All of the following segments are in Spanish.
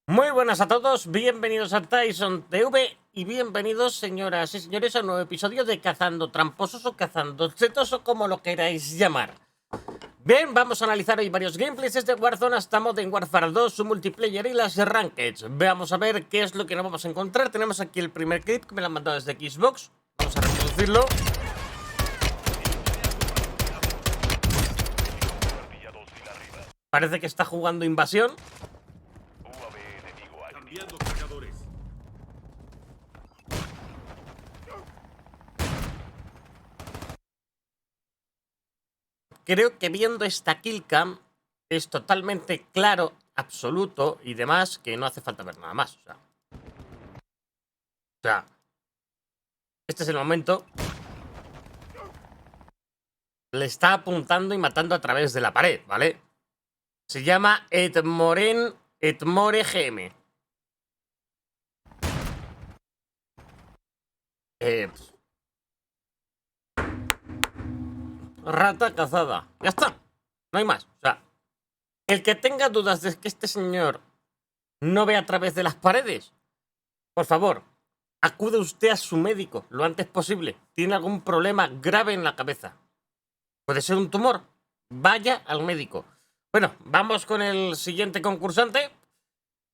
Muy buenas a todos, bienvenidos a Tyson TV y bienvenidos, señoras y señores, a un nuevo episodio de Cazando Tramposos o Cazando Chetos o como lo queráis llamar. Bien, vamos a analizar hoy varios gameplays desde Warzone hasta Modern Warfare 2, su multiplayer y las rankeds. Veamos a ver qué es lo que nos vamos a encontrar. Tenemos aquí el primer clip que me lo han mandado desde Xbox. Vamos a reproducirlo. Parece que está jugando Invasión. Cambiando cargadores. Creo que viendo esta killcam es totalmente claro, absoluto y demás que no hace falta ver nada más. O sea, este es el momento. Le está apuntando y matando a través de la pared, ¿vale? Se llama Edmore GM. Rata cazada. Ya está. No hay más. O sea, el que tenga dudas de que este señor no ve a través de las paredes, por favor, acude usted a su médico lo antes posible. Tiene algún problema grave en la cabeza. Puede ser un tumor. Vaya al médico. Bueno, vamos con el siguiente concursante.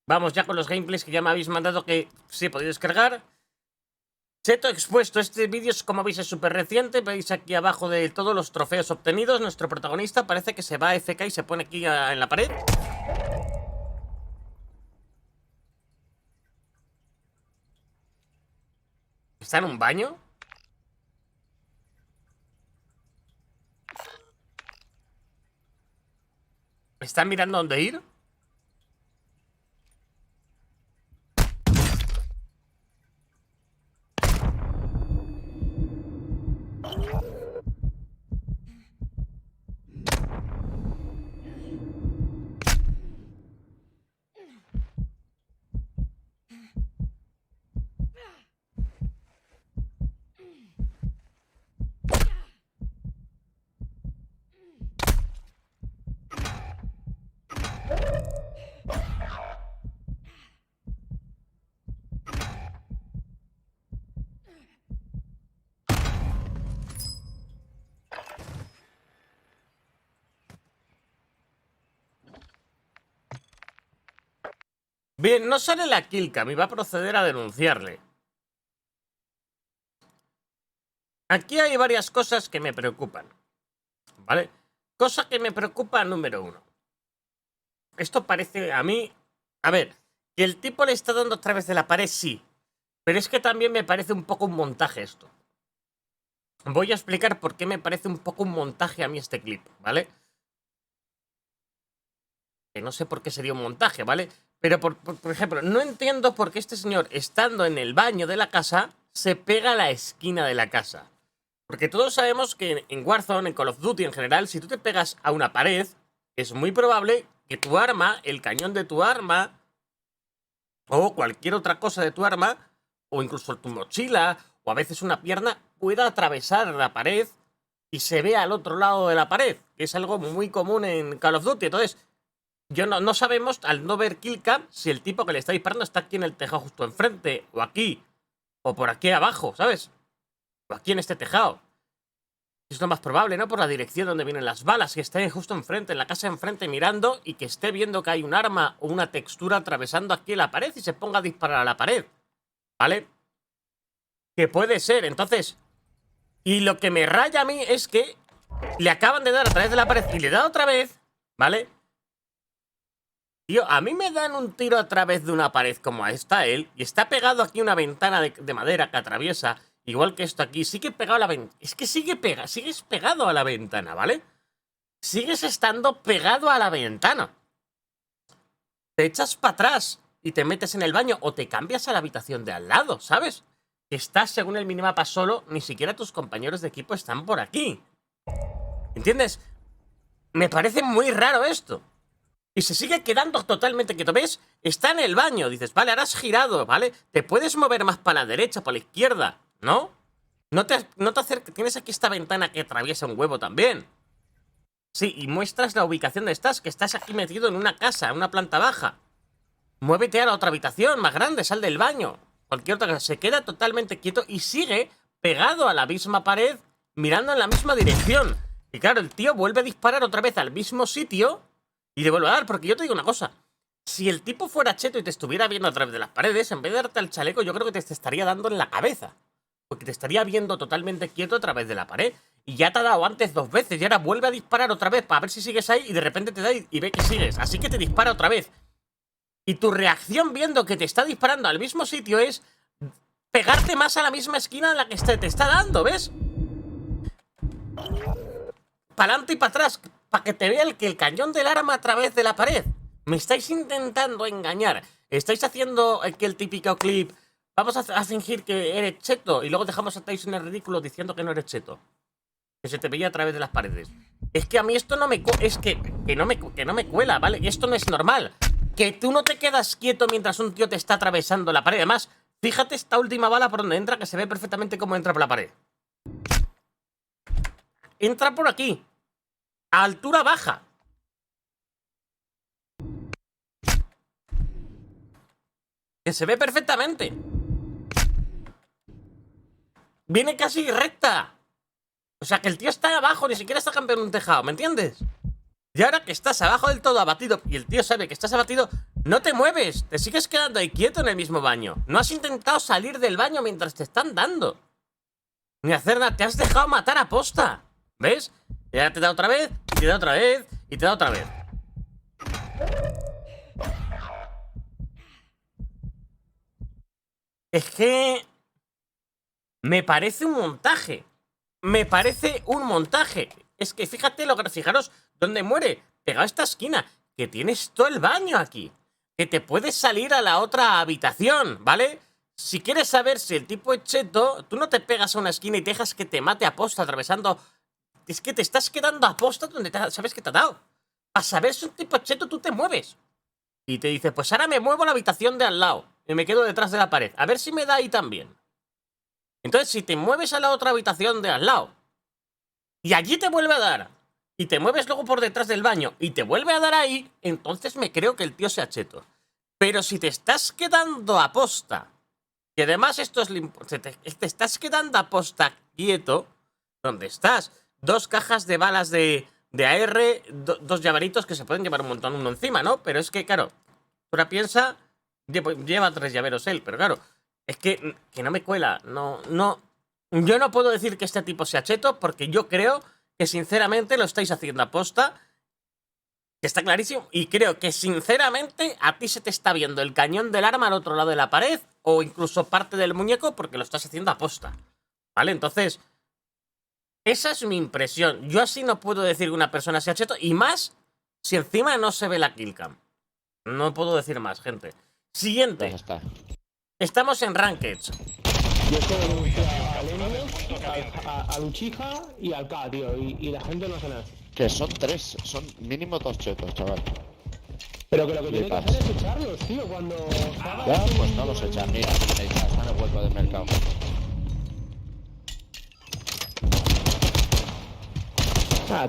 Vamos ya con los gameplays que ya me habéis mandado que sí podéis descargar. Cheto expuesto. Este vídeo, como veis, es súper reciente. Veis aquí abajo de todos los trofeos obtenidos. Nuestro protagonista parece que se va a FK y se pone aquí en la pared. ¿Está en un baño? ¿Está mirando dónde ir? Bien, no sale la killcam y va a proceder a denunciarle. Aquí hay varias cosas que me preocupan, ¿vale? Cosa que me preocupa número uno. Esto parece a mí... A ver, que el tipo le está dando a través de la pared, sí. Pero es que también me parece un poco un montaje esto. Voy a explicar por qué me parece un poco un montaje a mí este clip, ¿vale? Que no sé por qué sería un montaje, ¿vale? Pero, por ejemplo, no entiendo por qué este señor, estando en el baño de la casa, se pega a la esquina de la casa. Porque todos sabemos que en Warzone, en Call of Duty en general, si tú te pegas a una pared, es muy probable que tu arma, el cañón de tu arma, o cualquier otra cosa de tu arma, o incluso tu mochila, o a veces una pierna, pueda atravesar la pared y se vea al otro lado de la pared, que es algo muy común en Call of Duty. Entonces, no sabemos, al no ver killcam, si el tipo que le está disparando está aquí en el tejado justo enfrente, o aquí, o por aquí abajo, ¿sabes? O aquí en este tejado. Es lo más probable, ¿no? Por la dirección donde vienen las balas, que esté justo enfrente, en la casa enfrente, mirando y que esté viendo que hay un arma o una textura atravesando aquí la pared y se ponga a disparar a la pared, ¿vale? Que puede ser, entonces... Y lo que me raya a mí es que le acaban de dar a través de la pared y le da otra vez, ¿vale? Tío, a mí me dan un tiro a través de una pared como está él y está pegado aquí una ventana de madera que atraviesa, igual que esto aquí. Sigue pegado a la ventana. Es que sigues pegado a la ventana, ¿vale? Sigues estando pegado a la ventana. Te echas para atrás y te metes en el baño o te cambias a la habitación de al lado, ¿sabes? Que estás según el minimapa solo, ni siquiera tus compañeros de equipo están por aquí. ¿Entiendes? Me parece muy raro esto. Y se sigue quedando totalmente quieto. ¿Ves? Está en el baño. Dices, vale, ahora has girado, ¿vale? Te puedes mover más para la derecha, para la izquierda, ¿no? No te acerques. Tienes aquí esta ventana que atraviesa un huevo también. Sí, y muestras la ubicación de estás, que estás aquí metido en una casa, en una planta baja. muévete a la otra habitación más grande, sal del baño. Cualquier otra cosa. Se queda totalmente quieto y sigue pegado a la misma pared, mirando en la misma dirección. Y claro, el tío vuelve a disparar otra vez al mismo sitio y le vuelve a dar, porque yo te digo una cosa. Si el tipo fuera cheto y te estuviera viendo a través de las paredes, en vez de darte el chaleco, yo creo que te estaría dando en la cabeza. Porque te estaría viendo totalmente quieto a través de la pared. Y ya te ha dado antes 2 veces y ahora vuelve a disparar otra vez para ver si sigues ahí y de repente te da y ve que sigues. Así que te dispara otra vez. Y tu reacción viendo que te está disparando al mismo sitio es pegarte más a la misma esquina en la que te está dando, ¿ves? Para adelante y para atrás, para que te vea el cañón del arma a través de la pared. Me estáis intentando engañar. Estáis haciendo el típico clip. Vamos a fingir que eres cheto y luego dejamos a Tyson en el ridículo diciendo que no eres cheto. Que se te veía a través de las paredes. Es que a mí esto no me... Es que no me cuela, ¿vale? Y esto no es normal. Que tú no te quedas quieto mientras un tío te está atravesando la pared. Además, fíjate esta última bala por donde entra, que se ve perfectamente cómo entra por la pared. Entra por aquí. A altura baja. Que se ve perfectamente. Viene casi recta. O sea, que el tío está abajo, ni siquiera está campeando un tejado, ¿me entiendes? Y ahora que estás abajo del todo abatido y el tío sabe que estás abatido, no te mueves, te sigues quedando ahí quieto en el mismo baño. No has intentado salir del baño mientras te están dando. Ni hacer nada, te has dejado matar a posta. ¿Ves? Y ahora te da otra vez, y te da otra vez, y te da otra vez. Es que... me parece un montaje. Me parece un montaje. Es que fíjate, fijaros dónde muere. Pegado a esta esquina. Que tienes todo el baño aquí. Que te puedes salir a la otra habitación, ¿vale? Si quieres saber si el tipo es cheto, tú no te pegas a una esquina y te dejas que te mate a posta atravesando. Es que te estás quedando a posta donde sabes que te ha dado. Para saber si un tipo es cheto, tú te mueves. Y te dice, pues ahora me muevo a la habitación de al lado. Y me quedo detrás de la pared. A ver si me da ahí también. Entonces, si te mueves a la otra habitación de al lado y allí te vuelve a dar, y te mueves luego por detrás del baño y te vuelve a dar ahí, entonces me creo que el tío sea cheto. Pero si te estás quedando a posta, y además esto es te estás quedando a posta quieto, donde estás, 2 cajas de balas de AR, 2 llaveritos que se pueden llevar un montón uno encima, ¿no? Pero es que, claro, ahora piensa, lleva 3 llaveros él, pero claro, es que no me cuela, no. Yo no puedo decir que este tipo sea cheto porque yo creo que sinceramente lo estáis haciendo a posta, que está clarísimo, y creo que sinceramente a ti se te está viendo el cañón del arma al otro lado de la pared o incluso parte del muñeco porque lo estás haciendo a posta, ¿vale? Entonces, esa es mi impresión. Yo así no puedo decir que una persona sea cheto y más si encima no se ve la killcam. No puedo decir más, gente. Siguiente. Pues está. Estamos en Rankeds. Yo estoy denunciado al Enio, a Luchija y al K, tío, y la gente no hace nada. Que son 3, son mínimo 2 chetos, chaval. Pero que lo que tiene que Flipas. hacer es echarlos, tío, cuando... Ya, pues no los echan, mira, ahí está en el hueco del mercado. Ah,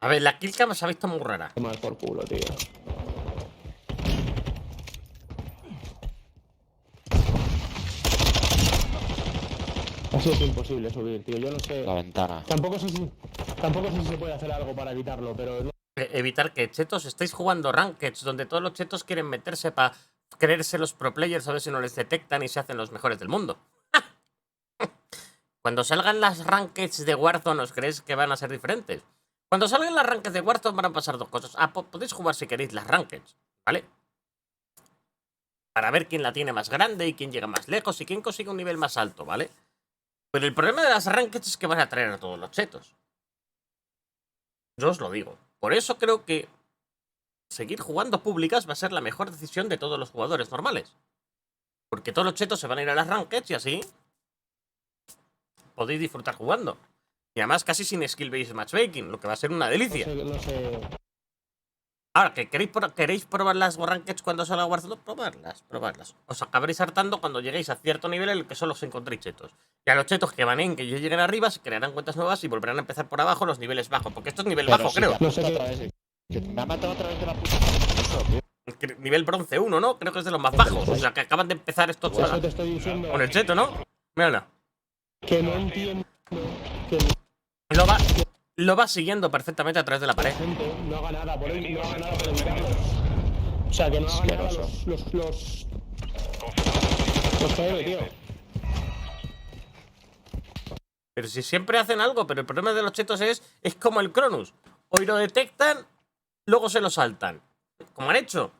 A ver, la killcam se ha visto muy rara. tomar por culo, tío. Así es imposible subir, tío, yo no sé... La ventana. Tampoco sé si se puede hacer algo para evitarlo, pero... no- Evitar que chetos estéis jugando Rankeds, donde todos los chetos quieren meterse para creerse los pro players a ver si no les detectan y se hacen los mejores del mundo. Cuando salgan las Rankeds de Warzone, ¿os creéis que van a ser diferentes? Cuando salgan las Rankeds de Warzone van a pasar 2 cosas. Podéis jugar si queréis las Rankeds, ¿vale? Para ver quién la tiene más grande y quién llega más lejos y quién consigue un nivel más alto, ¿vale? Pero el problema de las Rankeds es que van a traer a todos los chetos. Yo os lo digo. Por eso creo que seguir jugando públicas va a ser la mejor decisión de todos los jugadores normales. Porque todos los chetos se van a ir a las Rankeds y así podéis disfrutar jugando. Y además casi sin skill-based matchmaking, lo que va a ser una delicia. No sé... Ahora, que queréis probar las Rankeds cuando salga Warzone, probarlas. Os acabaréis hartando cuando lleguéis a cierto nivel en el que solo os encontréis chetos. Y a los chetos que van en, que ya lleguen arriba, se crearán cuentas nuevas y volverán a empezar por abajo los niveles bajos. Porque esto es nivel bajo, si creo. te ha No sé matado qué- otra vez, que me ha matado otra vez de la puta. Eso, tío. Nivel bronce 1, ¿no? Creo que es de los más bajos. O sea, que acaban de empezar estos Por eso chavales. te estoy diciendo Con el cheto, ¿no? Mírala. que no entiendo que Lo va siguiendo perfectamente a través de la la pared. gente no haga nada por él, no haga nada por evitarlos. O sea, que no haga nada los CM, tío. Pero si siempre hacen algo, pero el problema de los chetos es como el Cronus. Hoy lo detectan, luego se lo saltan. Como han hecho.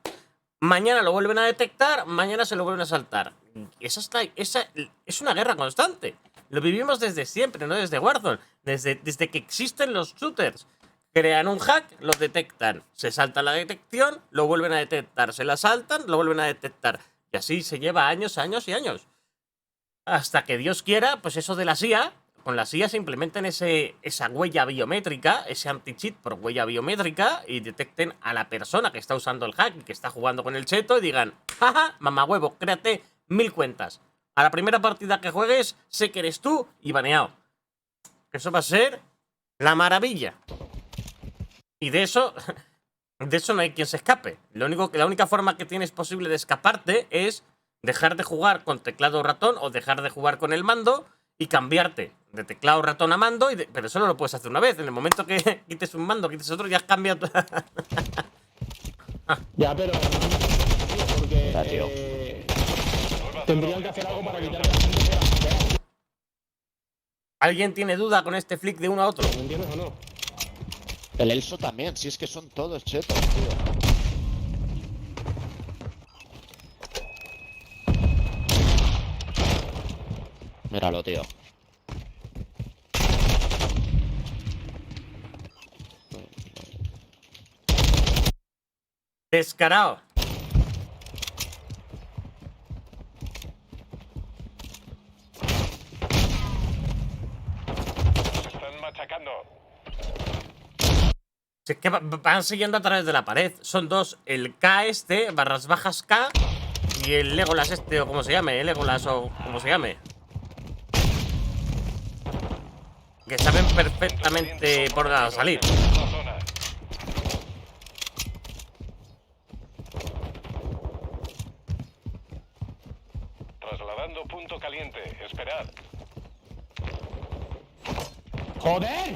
Mañana lo vuelven a detectar, mañana se lo vuelven a saltar. Esa es una guerra constante. Lo vivimos desde siempre, no desde Warzone. Desde que existen los shooters. Crean un hack, lo detectan. Se salta la detección, lo vuelven a detectar. Se la saltan, lo vuelven a detectar. Y así se lleva años, años y años. Hasta que Dios quiera, pues eso de la CIA. Con la CIA se implementen esa huella biométrica, ese anti-cheat por huella biométrica y detecten a la persona que está usando el hack y que está jugando con el cheto y digan, jaja, mamahuevo, créate 1000 cuentas. A la primera partida que juegues, sé que eres tú y baneado. Eso va a ser la maravilla. Y de eso no hay quien se escape. La única forma que tienes posible de escaparte es dejar de jugar con teclado o ratón o dejar de jugar con el mando y cambiarte de teclado ratón a mando, pero eso no lo puedes hacer una vez. En el momento que quites un mando, quites otro, ya has cambiado. Ya, pero porque Mira, tío. tendrían que hacer algo para evitar que la gente sea. ¿Alguien tiene duda con este flick de uno a otro? ¿Me entiendes o no? El Elso también, si es que son todos chetos, tío. Míralo, tío. Descarado. Están machacando. Si es que van siguiendo a través de la pared. Son dos, el K este, barras bajas K, y el Legolas este, o como se llame, el Legolas o como se llame. Que saben perfectamente por dónde salir. La zona. Trasladando punto caliente. Esperad. ¡Joder!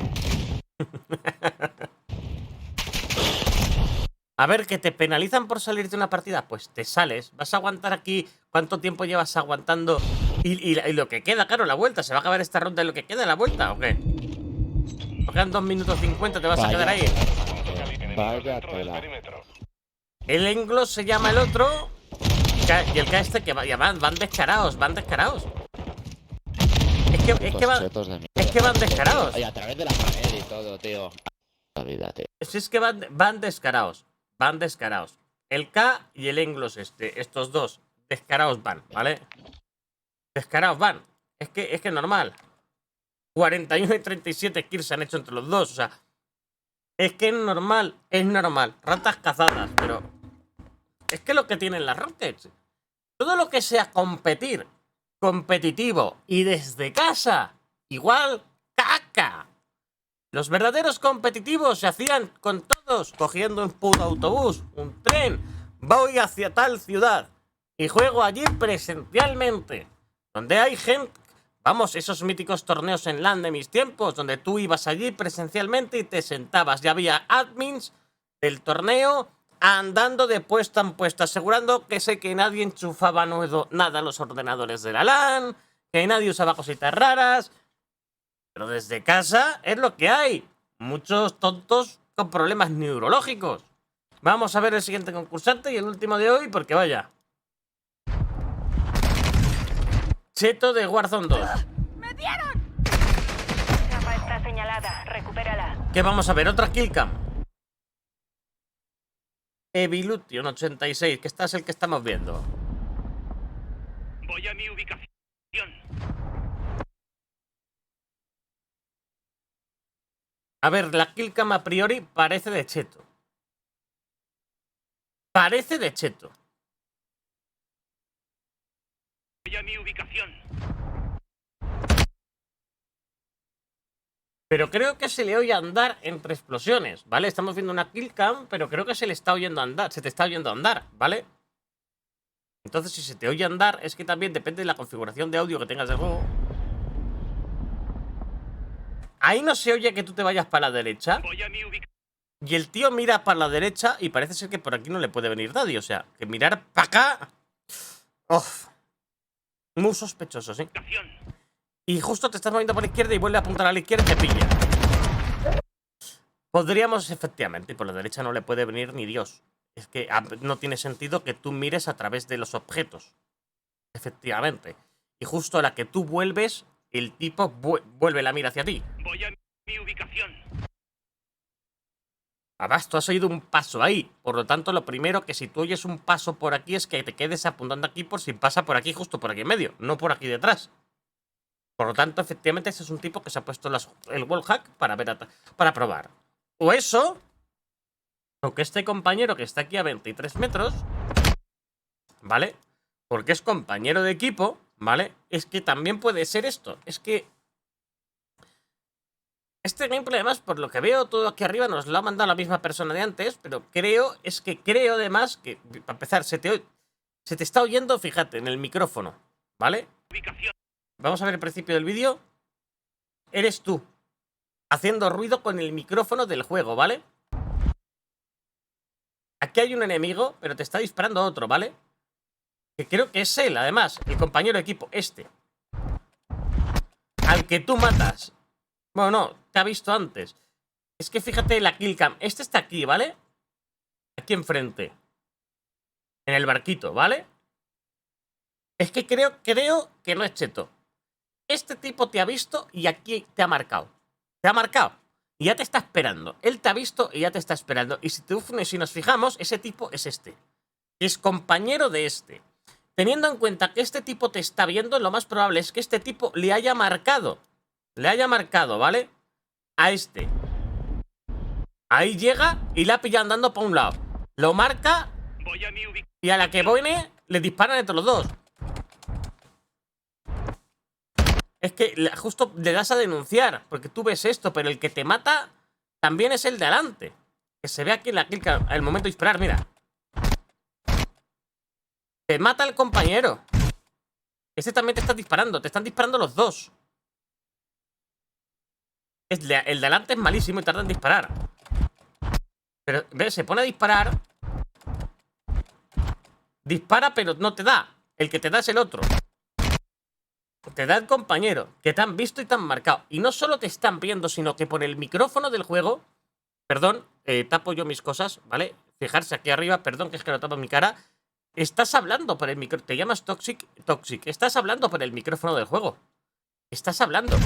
A ver, que te penalizan por salir de una partida. Pues te sales. Vas a aguantar aquí. ¿Cuánto tiempo llevas aguantando? Y lo que queda, claro, la vuelta. ¿Se va a acabar esta ronda y lo que queda la vuelta o qué? ¿O quedan 2 minutos 50? ¿Te vas a quedar ahí? Punto caliente. Vaya Dentro del tela. perímetro. El Englos se llama el otro. Y el K este que ya van descarados. Van descarados. Es que Putos chetos de mierda. es que van descarados. Ay, a través de la pared y todo, tío. La vida, tío. Si es que van descarados. Van descarados. El K y el Englos estos dos. Descarados van, ¿vale? Descarados van. Es que normal. 41 y 37 kills se han hecho entre los dos. O sea, es que es normal. Es normal. Ratas cazadas, pero es que lo que tienen las Rockets, todo lo que sea competir, competitivo y desde casa, igual caca. Los verdaderos competitivos se hacían con todos, cogiendo un puto autobús, un tren. Voy hacia tal ciudad y juego allí presencialmente, donde hay gente. Vamos, esos míticos torneos en LAN de mis tiempos, donde tú ibas allí presencialmente y te sentabas. Ya había admins del torneo andando de puesta en puesta, asegurando que nadie enchufaba nada a los ordenadores de la LAN, que nadie usaba cositas raras. Pero desde casa es lo que hay. Muchos tontos con problemas neurológicos. Vamos a ver el siguiente concursante y el último de hoy, porque vaya. Cheto de Warzone 2. ¡Me dieron! Capa está señalada. Recupérala. ¿Qué vamos a ver? Otra killcam. Evilution 86, que este es el que estamos viendo. Voy a mi ubicación. A ver, la killcam a priori parece de cheto. Parece de cheto. Voy a mi ubicación. Pero creo que se le oye andar entre explosiones, ¿vale? Estamos viendo una kill cam, pero creo que se le está oyendo andar, se te está oyendo andar, ¿vale? Entonces, si se te oye andar, es que también depende de la configuración de audio que tengas del juego. Ahí no se oye que tú te vayas para la derecha. Voy a mi ubicación. Y el tío mira para la derecha y parece ser que por aquí no le puede venir nadie. O sea, que mirar para acá... ¡Uf! Muy sospechoso, ¿sí? Y justo te estás moviendo por la izquierda y vuelve a apuntar a la izquierda y te pilla. Podríamos, efectivamente, y por la derecha no le puede venir ni Dios. Es que no tiene sentido que tú mires a través de los objetos. Efectivamente. Y justo a la que tú vuelves, el tipo vuelve la mira hacia ti. Voy a mi ubicación. Además, tú has oído un paso ahí. Por lo tanto, lo primero que si tú oyes un paso por aquí es que te quedes apuntando aquí por si pasa por aquí, justo por aquí en medio. No por aquí detrás. Por lo tanto, efectivamente, ese es un tipo que se ha puesto el wallhack para probar. O eso, o que este compañero que está aquí a 23 metros, ¿vale? Porque es compañero de equipo, ¿vale? Es que también puede ser esto. Es que este gameplay, además, por lo que veo, todo aquí arriba nos lo ha mandado la misma persona de antes, pero creo además que, para empezar, se te está oyendo, fíjate, en el micrófono, ¿vale? Ubicación. Vamos a ver el principio del vídeo. Eres tú, haciendo ruido con el micrófono del juego, ¿vale? Aquí hay un enemigo, pero te está disparando otro, ¿vale? Que creo que es él, además, el compañero de equipo, este. Al que tú matas. Bueno, no, te ha visto antes. Es que fíjate la killcam. Este está aquí, ¿vale? Aquí enfrente. En el barquito, ¿vale? Es que creo que no es cheto. Este tipo te ha visto y aquí te ha marcado. Te ha marcado. Y ya te está esperando. Él te ha visto y ya te está esperando. Y si nos fijamos, ese tipo es este. Es compañero de este. Teniendo en cuenta que este tipo te está viendo, lo más probable es que este tipo le haya marcado. Le haya marcado, ¿vale? A este. Ahí llega y la pilla andando por un lado. Lo marca Voy a mi ubicación. y a la que viene le disparan entre los dos. Es que justo le das a denunciar, porque tú ves esto, pero el que te mata también es el de adelante. Que se ve aquí en la clica al momento de disparar, mira. Te mata el compañero. Este también te está disparando, te están disparando los dos. El de adelante es malísimo y tarda en disparar. Pero, ¿ves? Se pone a disparar. Dispara, pero no te da. El que te da es el otro. Te da el compañero, que te han visto y te han marcado. Y no solo te están viendo, sino que por el micrófono del juego... Perdón, tapo yo mis cosas, ¿vale? Fijarse aquí arriba, perdón, que es que lo tapo en mi cara. Estás hablando por el micrófono. Te llamas Toxic. Estás hablando por el micrófono del juego. Estás hablando.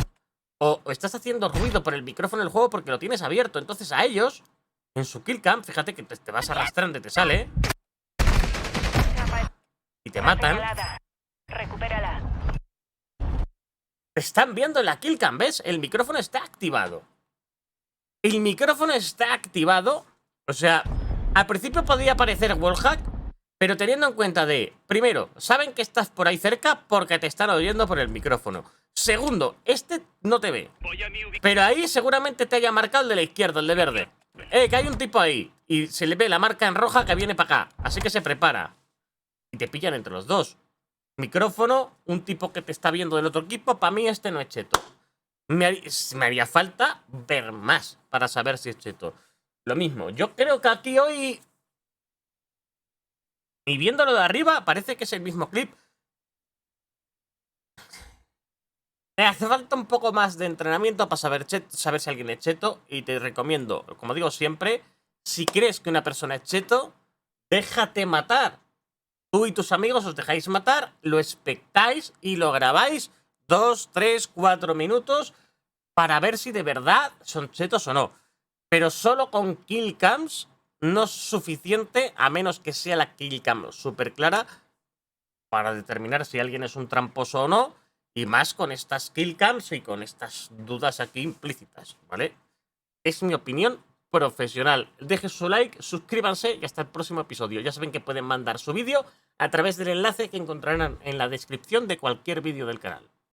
O estás haciendo ruido por el micrófono del juego porque lo tienes abierto. Entonces a ellos, en su killcam, fíjate que te vas arrastrando y te sale. Y te matan. Recupérala. Te están viendo en la killcam, ¿ves? El micrófono está activado. El micrófono está activado. O sea, al principio podía aparecer wallhack, pero teniendo en cuenta primero, saben que estás por ahí cerca porque te están oyendo por el micrófono. Segundo, este no te ve. Voy a mi ubicación. Pero ahí seguramente te haya marcado el de la izquierda, el de verde. Que hay un tipo ahí. Y se le ve la marca en roja que viene para acá. Así que se prepara. Y te pillan entre los dos. Micrófono, un tipo que te está viendo del otro equipo. Para mí este no es cheto. Me haría falta ver más para saber si es cheto. Lo mismo, yo creo que aquí hoy... Y viéndolo de arriba, parece que es el mismo clip. Me hace falta un poco más de entrenamiento para saber si alguien es cheto. Y te recomiendo, como digo siempre, si crees que una persona es cheto, déjate matar. Tú y tus amigos os dejáis matar, lo expectáis y lo grabáis 2, 3, 4 minutos para ver si de verdad son chetos o no. Pero solo con killcams no es suficiente, a menos que sea la killcam súper clara, para determinar si alguien es un tramposo o no. Y más con estas killcams y con estas dudas aquí implícitas, ¿vale? Es mi opinión profesional. Dejen su like, suscríbanse y hasta el próximo episodio. Ya saben que pueden mandar su vídeo a través del enlace que encontrarán en la descripción de cualquier vídeo del canal.